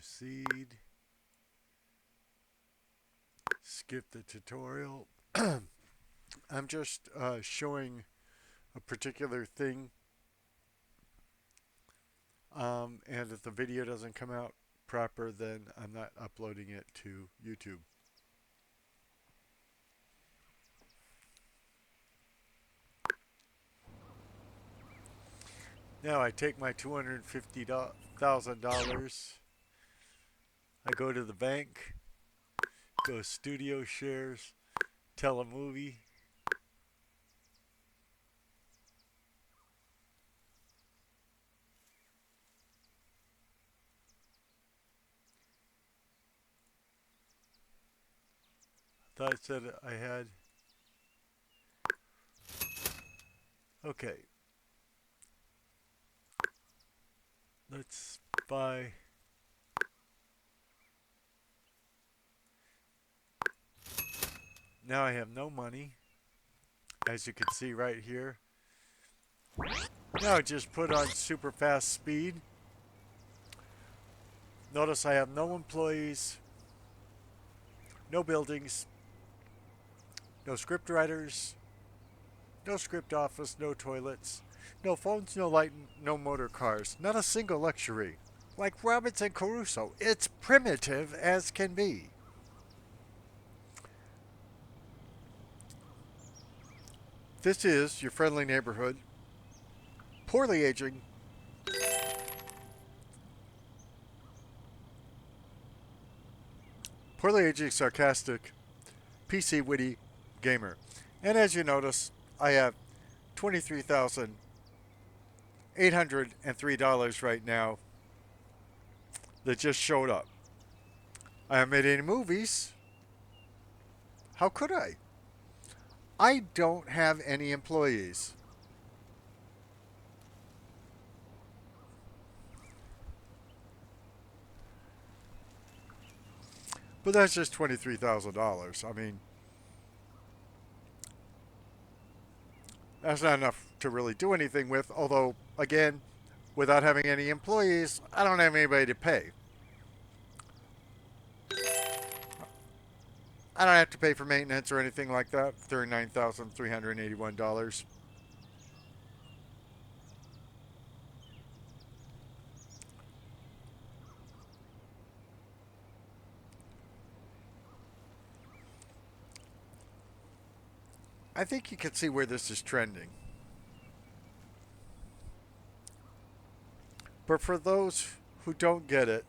Proceed. Skip the tutorial. I'm just showing a particular thing, and if the video doesn't come out proper, then I'm not uploading it to YouTube. Now I take my $250,000. I go to the bank, go studio shares, telemovie. Thought I said I had. Okay. Let's buy. Now I have no money, as you can see right here. Now I just put on super fast speed. Notice I have no employees, no buildings, no script writers, no script office, no toilets, no phones, no light, no motor cars, not a single luxury. Like Robinson Crusoe, it's primitive as can be. This is your friendly neighborhood, poorly aging, sarcastic, PC witty gamer. And as you notice, I have $23,803 right now that just showed up. I haven't made any movies. How could I? I don't have any employees. But that's just $23,000. I mean, that's not enough to really do anything with. Although, again, without having any employees, I don't have anybody to pay. I don't have to pay for maintenance or anything like that. $39,381. I think you can see where this is trending. But for those who don't get it,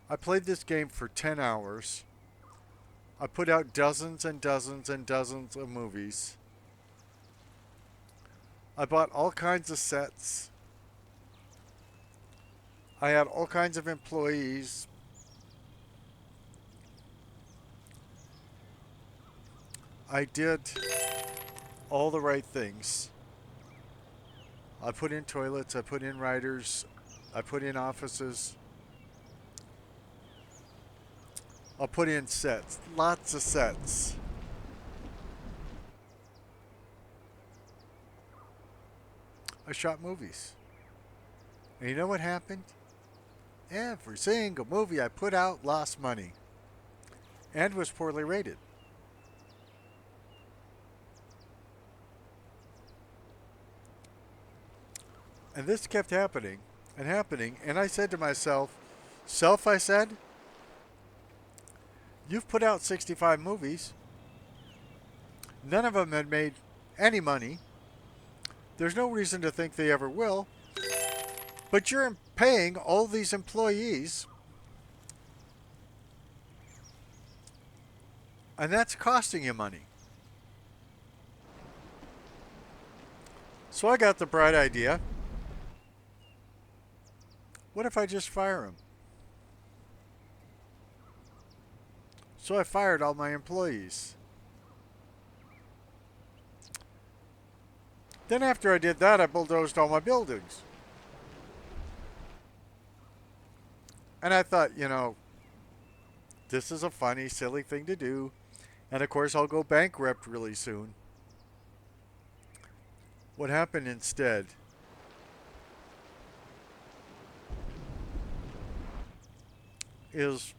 I played this game for 10 hours. I put out dozens and dozens and dozens of movies. I bought all kinds of sets. I had all kinds of employees. I did all the right things. I put in toilets, I put in writers, I put in offices. I'll put in sets, lots of sets. I shot movies. And you know what happened? Every single movie I put out lost money and was poorly rated. And this kept happening and happening. And I said to myself, I said, you've put out 65 movies. None of them had made any money. There's no reason to think they ever will. But you're paying all these employees. And that's costing you money. So I got the bright idea. What if I just fire them? So I fired all my employees. Then after I did that, I bulldozed all my buildings. And I thought, this is a funny, silly thing to do. And of course, I'll go bankrupt really soon. What happened instead is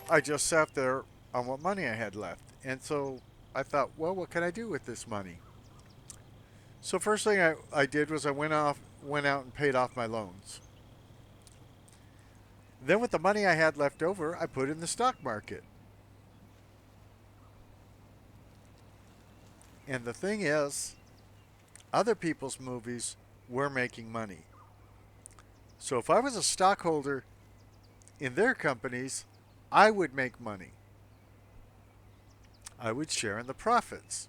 I just sat there on what money I had left. And so I thought, well, what can I do with this money? So first thing I did was I went out and paid off my loans. Then with the money I had left over, I put in the stock market. And the thing is, other people's movies were making money. So if I was a stockholder in their companies, I would make money. I would share in the profits.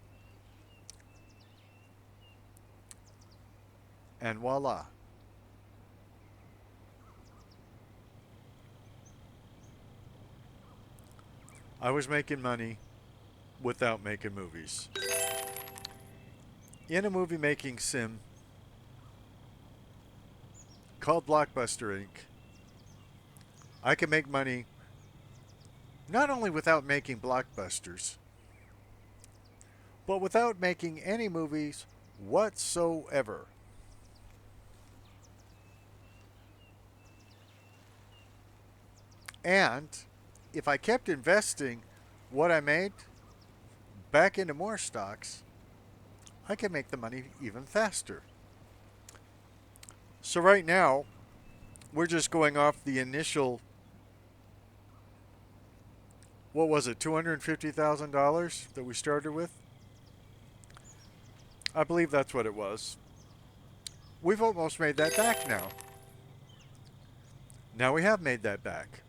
And voila. I was making money without making movies. In a movie making sim called Blockbuster Inc., I can make money not only without making blockbusters, but without making any movies whatsoever. And if I kept investing what I made back into more stocks, I can make the money even faster. So right now, we're just going off the initial, what was it, $250,000 that we started with? I believe that's what it was. We've almost made that back now. Now we have made that back.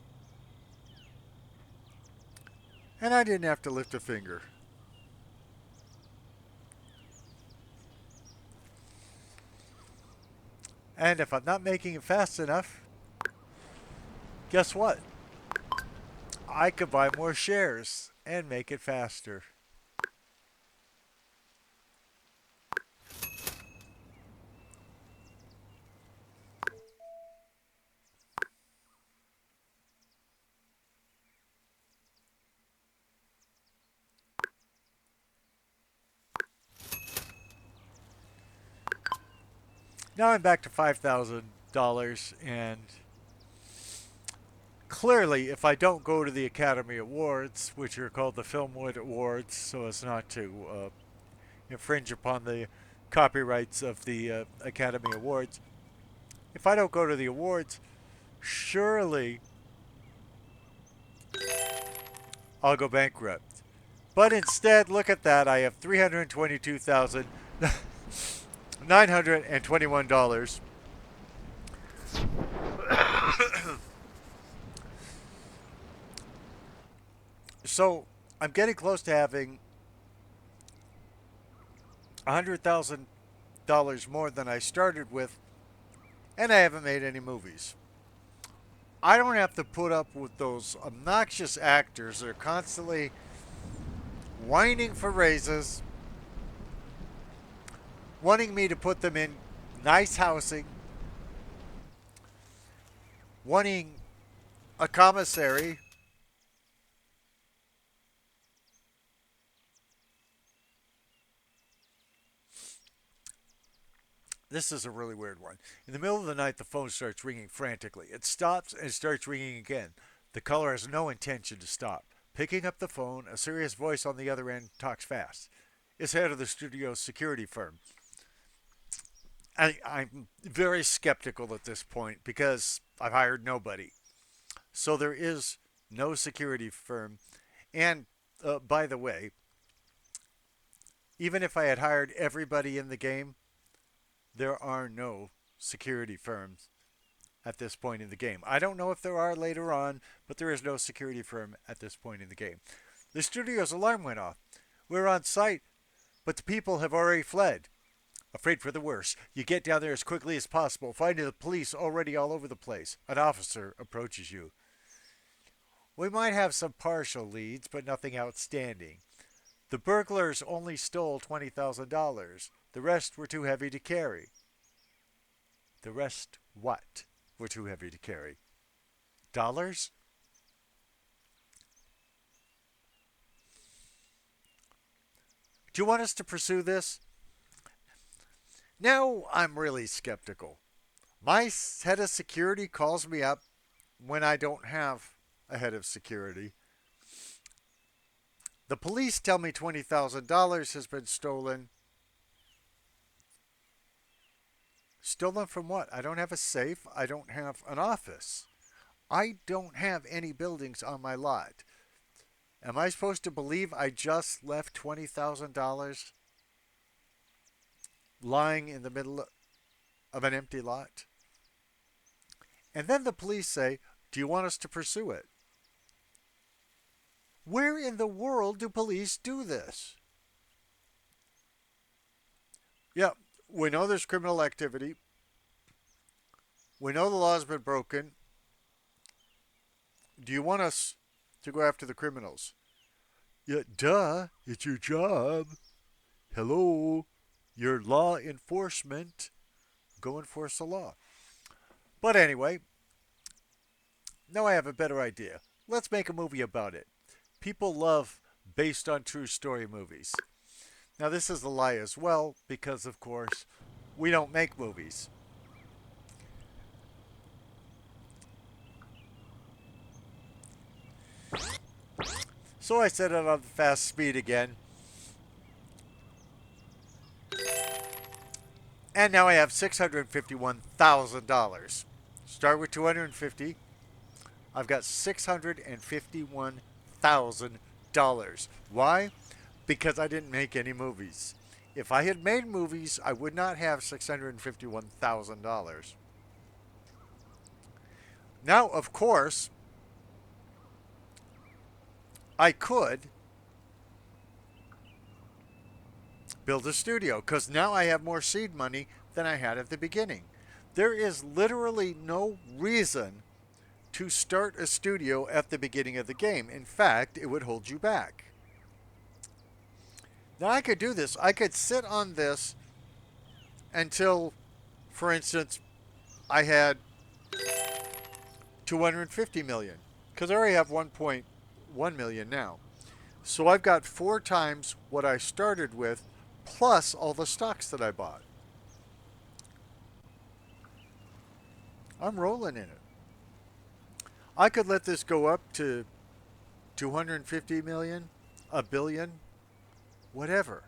And I didn't have to lift a finger. And if I'm not making it fast enough, guess what? I could buy more shares and make it faster. Now I'm back to $5,000, and clearly, if I don't go to the Academy Awards, which are called the Filmwood Awards, so as not to infringe upon the copyrights of the Academy Awards, if I don't go to the awards, surely I'll go bankrupt. But instead, look at that. I have $322,921. So I'm getting close to having $100,000 more than I started with, and I haven't made any movies. I don't have to put up with those obnoxious actors that are constantly whining for raises, wanting me to put them in nice housing, wanting a commissary. This is a really weird one. In the middle of the night, the phone starts ringing frantically. It stops and starts ringing again. The caller has no intention to stop. Picking up the phone, a serious voice on the other end talks fast. It's head of the studio's security firm. I'm very skeptical at this point because I've hired nobody. So there is no security firm. And by the way, even if I had hired everybody in the game, there are no security firms at this point in the game. I don't know if there are later on, but there is no security firm at this point in the game. The studio's alarm went off. We're on site, but the people have already fled. Afraid for the worst, you get down there as quickly as possible, finding the police already all over the place. An officer approaches you. We might have some partial leads, but nothing outstanding. The burglars only stole $20,000. The rest were too heavy to carry. The rest what were too heavy to carry? Dollars? Do you want us to pursue this? Now I'm really skeptical. My head of security calls me up when I don't have a head of security. The police tell me $20,000 has been stolen. Stolen from what? I don't have a safe. I don't have an office. I don't have any buildings on my lot. Am I supposed to believe I just left $20,000 lying in the middle of an empty lot? And then the police say, do you want us to pursue it? Where in the world do police do this? Yeah, we know there's criminal activity. We know the law's been broken. Do you want us to go after the criminals? Yeah, duh, it's your job. Hello, you're law enforcement. Go enforce the law. But anyway, now I have a better idea. Let's make a movie about it. People love based on true story movies. Now, this is a lie as well, because of course, we don't make movies. So I set it on fast speed again. And now I have $651,000. Start with 250. I've got $651,000. Why? Because I didn't make any movies. If I had made movies, I would not have $651,000. Now, of course, I could build a studio because now I have more seed money than I had at the beginning. There is literally no reason to start a studio at the beginning of the game. In fact, it would hold you back. Now I could do this. I could sit on this until, for instance, I had 250 million because I already have 1.1 million now. So I've got 4 times what I started with plus all the stocks that I bought. I'm rolling in it. I could let this go up to 250 million, a billion, whatever.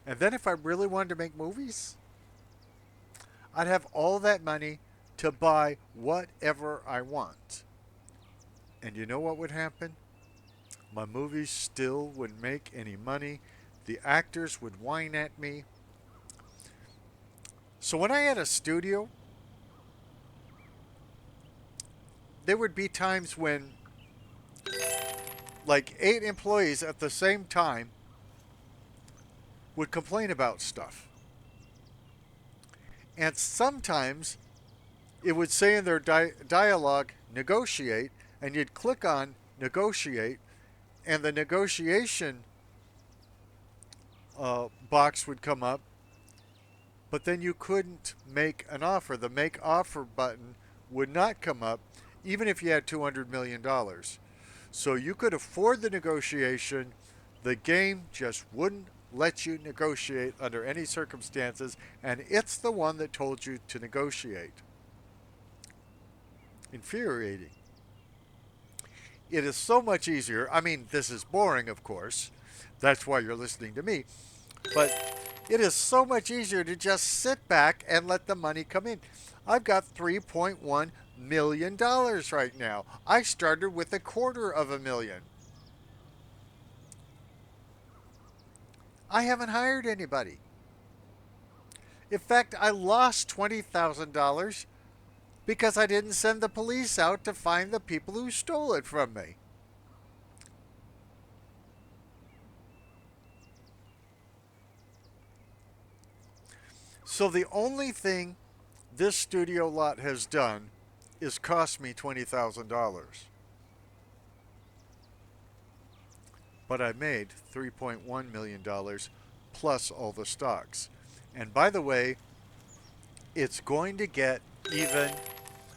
And then if I really wanted to make movies, I'd have all that money to buy whatever I want. And you know what would happen? My movies still wouldn't make any money. The actors would whine at me. So when I had a studio, there would be times when like 8 employees at the same time would complain about stuff. And sometimes it would say in their dialogue, negotiate, and you'd click on negotiate, and the negotiation box would come up, but then you couldn't make an offer. The make offer button would not come up, even if you had $200 million. So you could afford the negotiation. The game just wouldn't let you negotiate under any circumstances, and it's the one that told you to negotiate. Infuriating. It is so much easier. I mean, this is boring, of course. That's why you're listening to me. But it is so much easier to just sit back and let the money come in. I've got $3.1 million right now. I started with $250,000. I haven't hired anybody. In fact, I lost $20,000 because I didn't send the police out to find the people who stole it from me. So the only thing this studio lot has done is cost me $20,000. But I made $3.1 million plus all the stocks. And by the way, it's going to get even.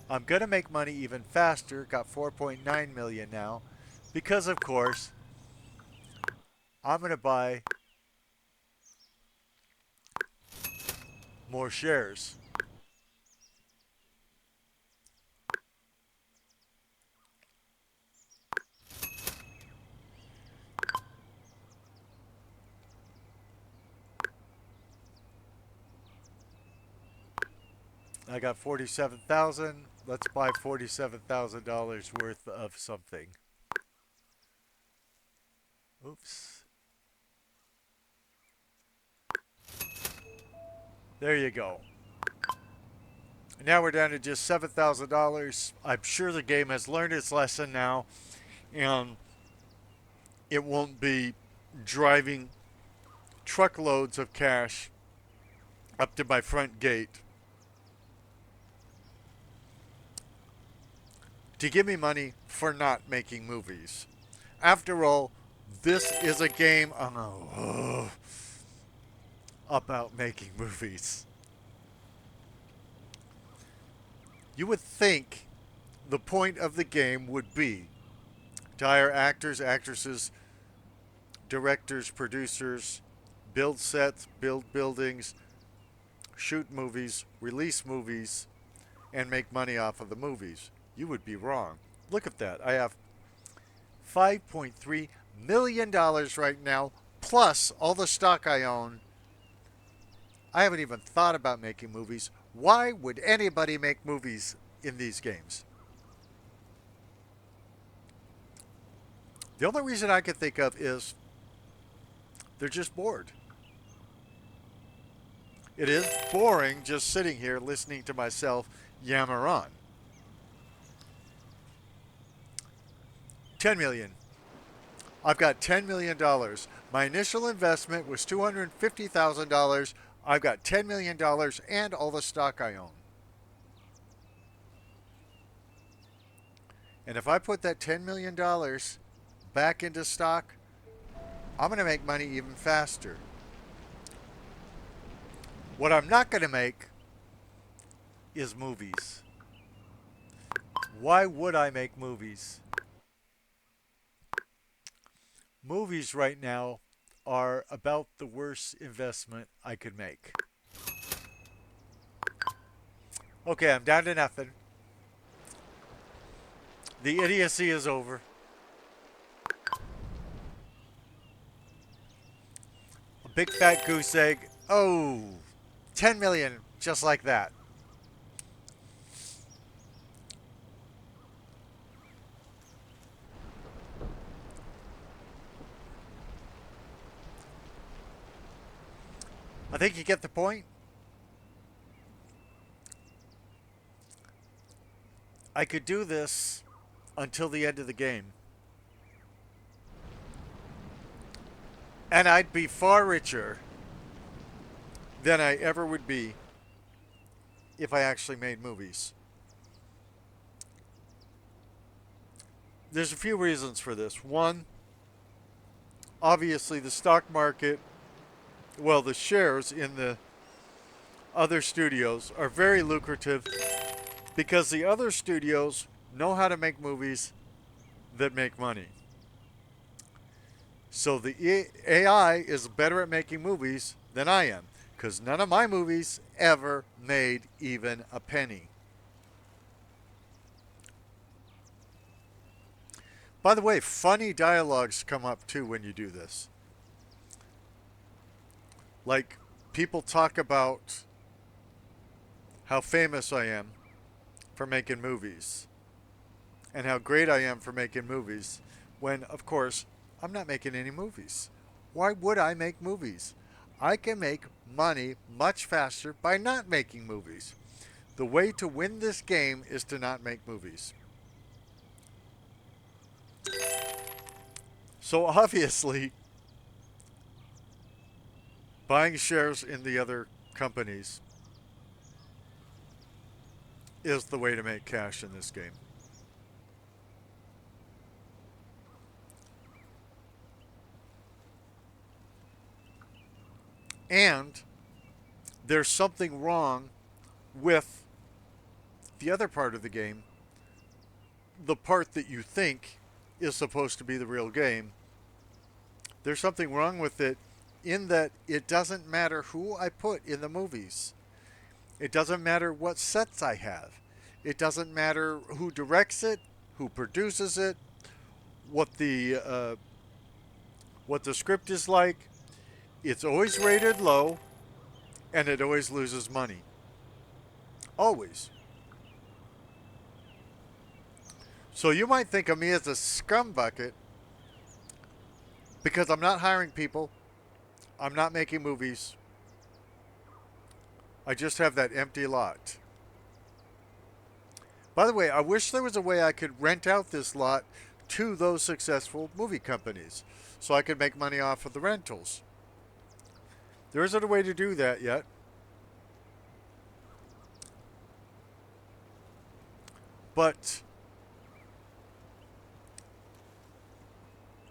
I'm going to make money even faster. Got 4.9 million now because of course I'm going to buy more shares. I got 47,000. Let's buy $47,000 worth of something. Oops. There you go. Now we're down to just $7,000. I'm sure the game has learned its lesson now, and it won't be driving truckloads of cash up to my front gate to give me money for not making movies. After all, this is a game about making movies. You would think the point of the game would be to hire actors, actresses, directors, producers, build sets, build buildings, shoot movies, release movies, and make money off of the movies. You would be wrong. Look at that. I have $5.3 million right now, plus all the stock I own. I haven't even thought about making movies. Why would anybody make movies in these games? The only reason I can think of is they're just bored. It is boring just sitting here listening to myself yammer on. 10 million. I've got $10 million. My initial investment was $250,000. I've got $10 million and all the stock I own. And if I put that $10 million back into stock, I'm going to make money even faster. What I'm not going to make is movies. Why would I make movies? Movies right now are about the worst investment I could make. Okay, I'm down to nothing. The idiocy is over. A big fat goose egg. Oh, 10 million, just like that. I think you get the point. I could do this until the end of the game. And I'd be far richer than I ever would be if I actually made movies. There's a few reasons for this. One, obviously the stock market, well, the shares in the other studios are very lucrative because the other studios know how to make movies that make money. So the AI is better at making movies than I am because none of my movies ever made even a penny. By the way, funny dialogues come up too when you do this. Like, people talk about how famous I am for making movies and how great I am for making movies when, of course, I'm not making any movies. Why would I make movies? I can make money much faster by not making movies. The way to win this game is to not make movies. So obviously, buying shares in the other companies is the way to make cash in this game. And there's something wrong with the other part of the game, the part that you think is supposed to be the real game. There's something wrong with it in that it doesn't matter who I put in the movies. It doesn't matter what sets I have. It doesn't matter who directs it, who produces it, what the script is like. It's always rated low, and it always loses money. Always. So you might think of me as a scumbucket because I'm not hiring people. I'm not making movies. I just have that empty lot. By the way, I wish there was a way I could rent out this lot to those successful movie companies so I could make money off of the rentals. There isn't a way to do that yet. But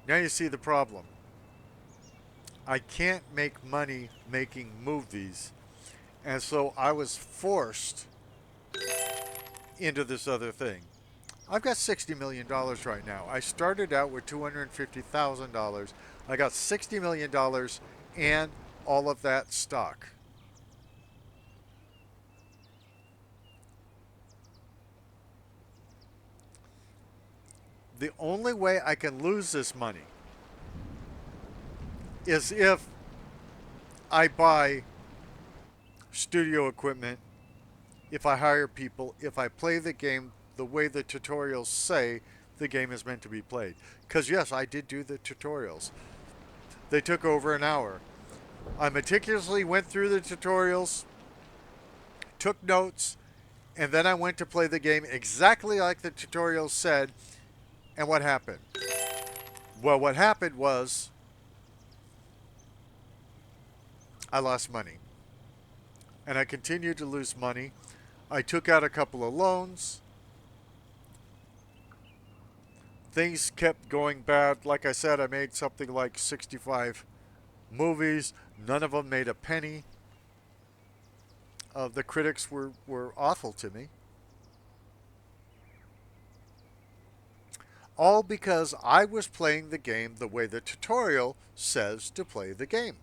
now you see the problem. I can't make money making movies. And so I was forced into this other thing. I've got $60 million dollars right now. I started out with $250,000. I got $60 million dollars and all of that stock. The only way I can lose this money is if I buy studio equipment, if I hire people, if I play the game the way the tutorials say the game is meant to be played. Because, yes, I did do the tutorials. They took over an hour. I meticulously went through the tutorials, took notes, and then I went to play the game exactly like the tutorials said. And what happened? Well, what happened was I lost money. And I continued to lose money. I took out a couple of loans. Things kept going bad. Like I said, I made something like 65 movies. None of them made a penny. The critics were awful to me. All because I was playing the game the way the tutorial says to play the game.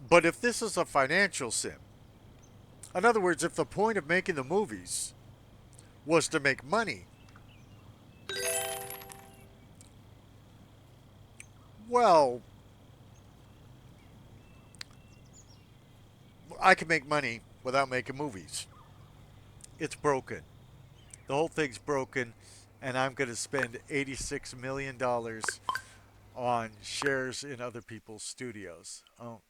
But if this is a financial sim, in other words, if the point of making the movies was to make money, well, I can make money without making movies. It's broken. The whole thing's broken, and I'm going to spend $86 million dollars on shares in other people's studios. Oh,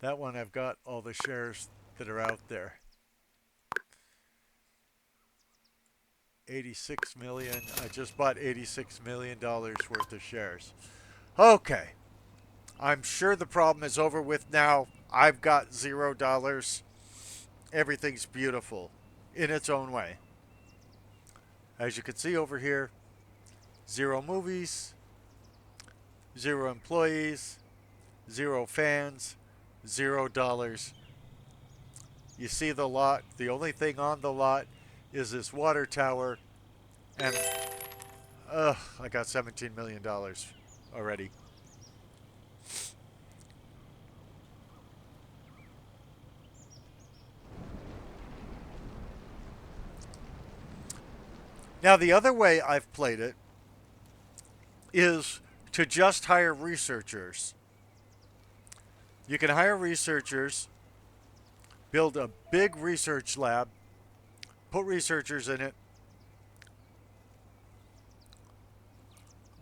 that one I've got all the shares that are out there. 86 million. I just bought $86 million dollars worth of shares. Okay. I'm sure the problem is over with now. I've got $0. Everything's beautiful in its own way. As you can see over here, 0 movies, 0 employees, 0 fans, $0. You see the lot. The only thing on the lot is this water tower, and I got $17 million already. Now, the other way I've played it is to just hire researchers. You can hire researchers, build a big research lab, put researchers in it,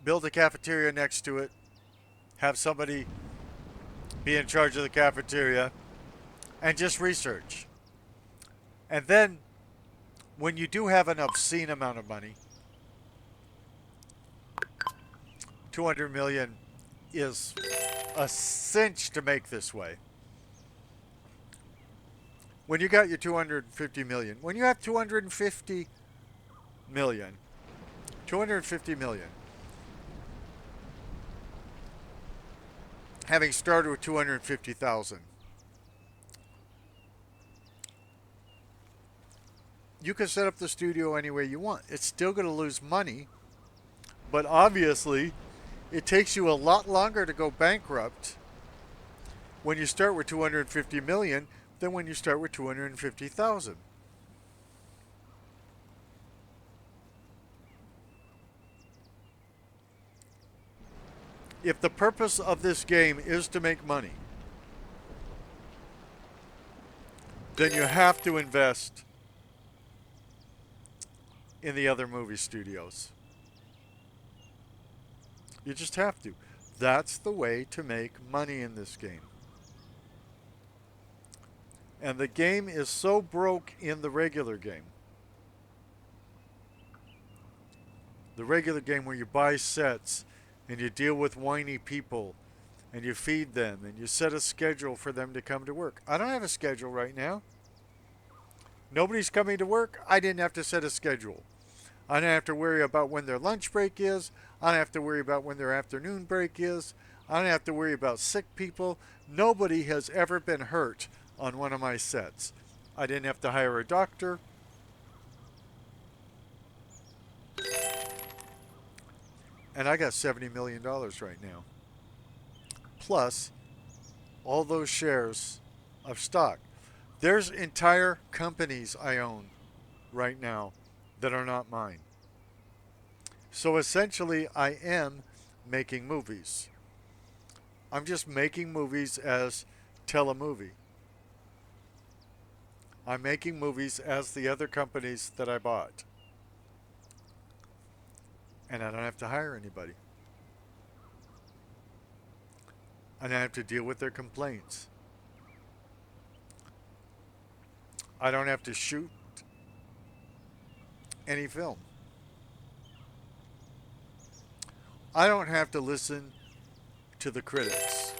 build a cafeteria next to it, have somebody be in charge of the cafeteria, and just research. And then, when you do have an obscene amount of money, 200 million is a cinch to make this way. When you got your 250 million, when you have 250 million, having started with 250,000, you can set up the studio any way you want. It's still going to lose money, but obviously it takes you a lot longer to go bankrupt when you start with 250 million than when you start with 250,000. If the purpose of this game is to make money, then you have to invest in the other movie studios. You just have to. That's the way to make money in this game. And the game is so broke in the regular game. The regular game where you buy sets and you deal with whiny people and you feed them and you set a schedule for them to come to work. I don't have a schedule right now. Nobody's coming to work. I didn't have to set a schedule. I don't have to worry about when their lunch break is. I don't have to worry about when their afternoon break is. I don't have to worry about sick people. Nobody has ever been hurt on one of my sets. I didn't have to hire a doctor. And I got $70 million right now. Plus all those shares of stock. There's entire companies I own right now that are not mine. So essentially, I am making movies. I'm just making movies as telemovie. I'm making movies as the other companies that I bought. And I don't have to hire anybody. And I have to deal with their complaints. I don't have to shoot any film. I don't have to listen to the critics.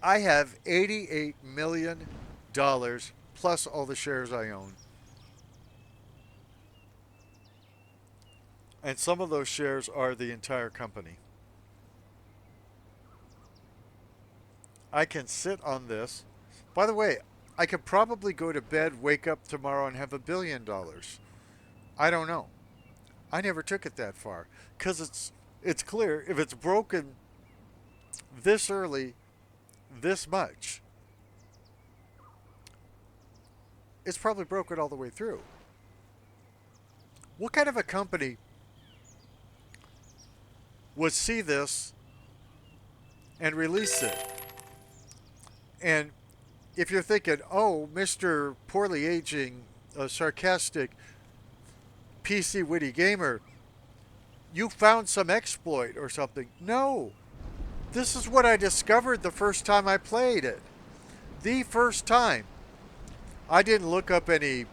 I have $88 million plus all the shares I own. And some of those shares are the entire company. I can sit on this. By the way, I could probably go to bed, wake up tomorrow, and have $1 billion. I don't know. I never took it that far. Because it's clear, if it's broken this early, this much, it's probably broken all the way through. What kind of a company would see this and release it? And if you're thinking, oh, Mr. Poorly Aging, sarcastic, PC witty gamer, you found some exploit or something. No. This is what I discovered the first time I played it. The first time. I didn't look up any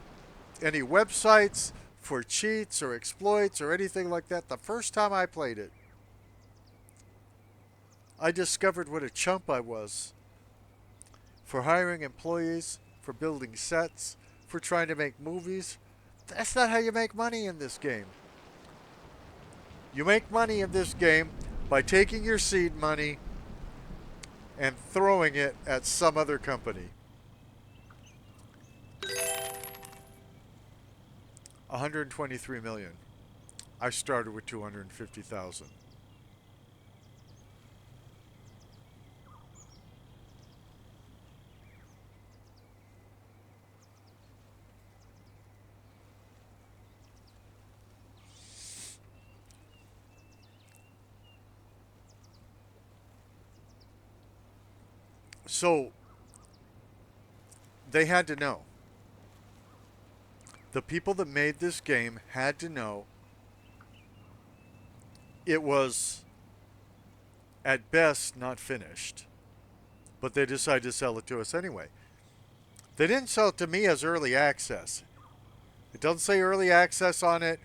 websites for cheats or exploits or anything like that. The first time I played it, I discovered what a chump I was for hiring employees, for building sets, for trying to make movies. That's not how you make money in this game. You make money in this game by taking your seed money and throwing it at some other company. 123 million. I started with 250,000. So they had to know. The people that made this game had to know it was at best not finished. But they decided to sell it to us anyway. They didn't sell it to me as early access. It doesn't say early access on it.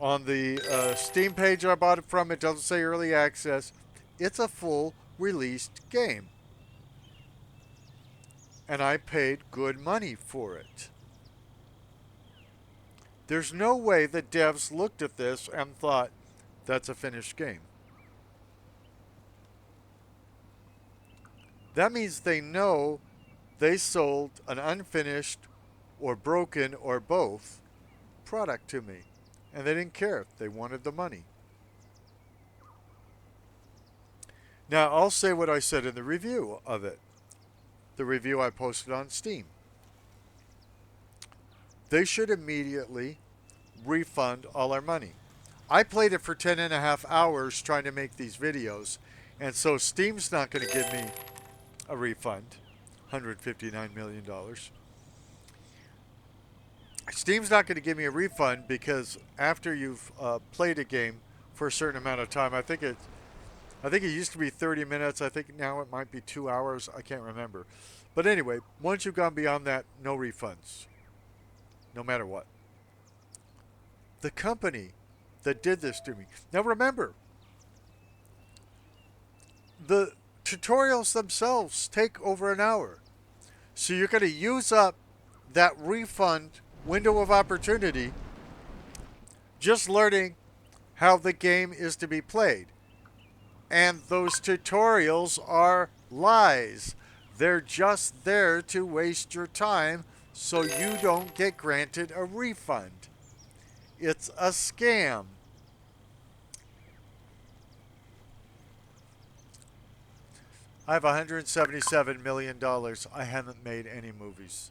On the Steam page I bought it from, it doesn't say early access. It's a full released game. And I paid good money for it. There's no way the devs looked at this and thought, that's a finished game. That means they know they sold an unfinished or broken or both product to me. And they didn't care. They wanted the money. Now, I'll say what I said in the review of it. The review I posted on Steam. They should immediately refund all our money. I played it for 10 and a half hours trying to make these videos, and so Steam's not going to give me a refund, $159 million. Steam's not going to give me a refund because after you've played a game for a certain amount of time, I think it used to be 30 minutes. I think now it might be 2 hours. I can't remember. But anyway, once you've gone beyond that, no refunds, no matter what. The company that did this to me. Now remember, the tutorials themselves take over an hour. So you're going to use up that refund window of opportunity just learning how the game is to be played. And those tutorials are lies. They're just there to waste your time so you don't get granted a refund. It's a scam. I have $177 million. I haven't made any movies.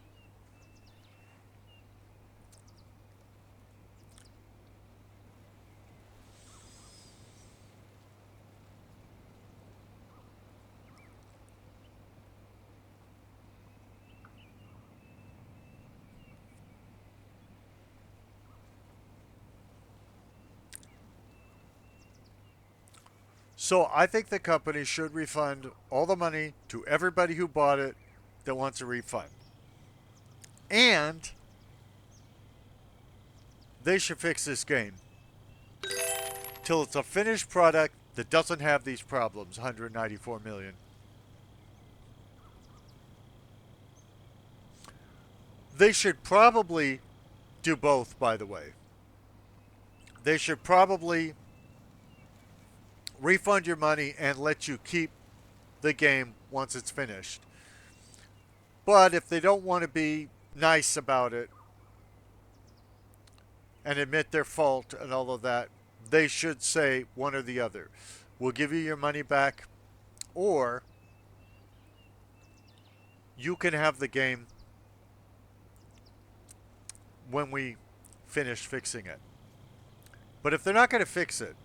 So I think the company should refund all the money to everybody who bought it that wants a refund. And they should fix this game till it's a finished product that doesn't have these problems. 194 million. They should probably do both, by the way. They should probably refund your money and let you keep the game once it's finished. But if they don't want to be nice about it and admit their fault and all of that, they should say one or the other. We'll give you your money back, or you can have the game when we finish fixing it. But if they're not going to fix it,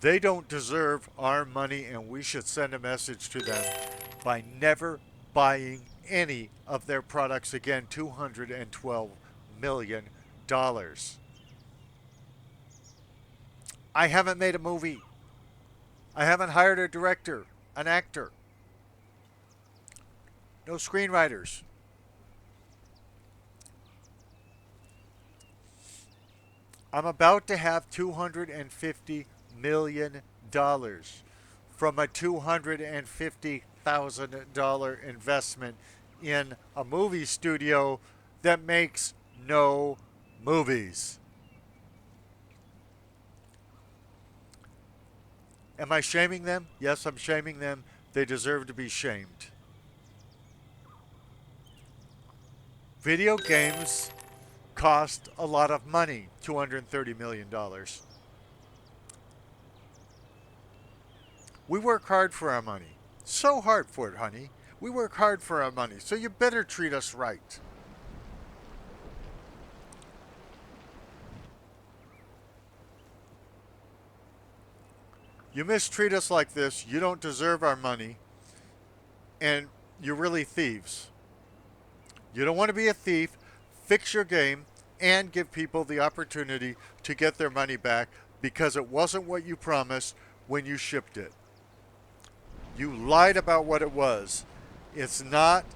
they don't deserve our money, and we should send a message to them by never buying any of their products again. $212 million. I haven't made a movie. I haven't hired a director, an actor. No screenwriters. I'm about to have $250 million from a $250,000 investment in a movie studio that makes no movies. Am I shaming them? Yes, I'm shaming them. They deserve to be shamed. Video games cost a lot of money, $230 million. We work hard for our money. So hard for it, honey. We work hard for our money, so you better treat us right. You mistreat us like this, you don't deserve our money, and you're really thieves. You don't want to be a thief. Fix your game and give people the opportunity to get their money back because it wasn't what you promised when you shipped it. You lied about what it was. It's not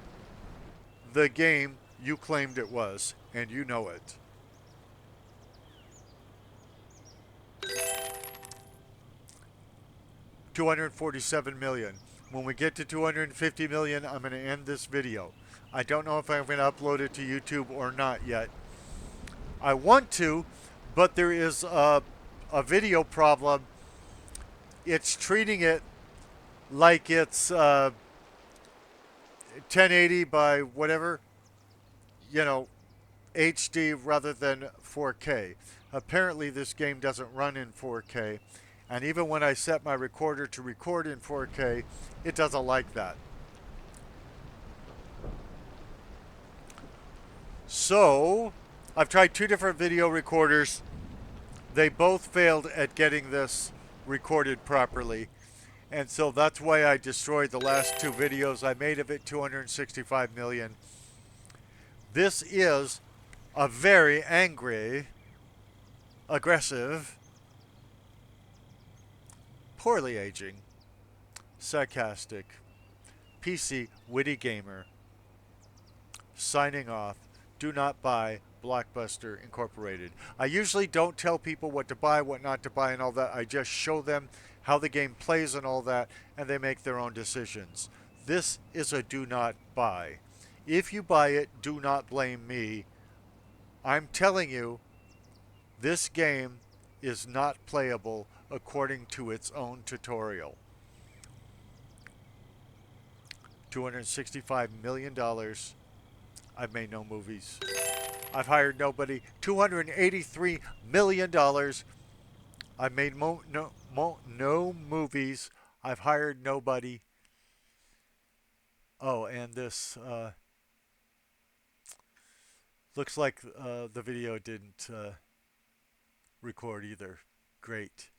the game you claimed it was, and you know it. $247 million. When we get to 250 million, I'm going to end this video. I don't know if I'm going to upload it to YouTube or not yet. I want to, but there is a video problem. It's treating it like it's 1080 by whatever, HD rather than 4K. Apparently this game doesn't run in 4K, and even when I set my recorder to record in 4K, it doesn't like that. So I've tried two different video recorders. They both failed at getting this recorded properly. And so that's why I destroyed the last two videos I made of it, 265 million. This is a very angry, aggressive, poorly aging, sarcastic, PC witty gamer signing off. Do not buy Blockbuster Incorporated. I usually don't tell people what to buy, what not to buy, and all that. I just show them how the game plays and all that, and they make their own decisions. This is a do not buy. If you buy it, do not blame me. I'm telling you, this game is not playable according to its own tutorial. $265 million. I've made no movies. I've hired nobody. $283 million. I've made no movies. I've hired nobody. Oh, and this looks like the video didn't record either. Great.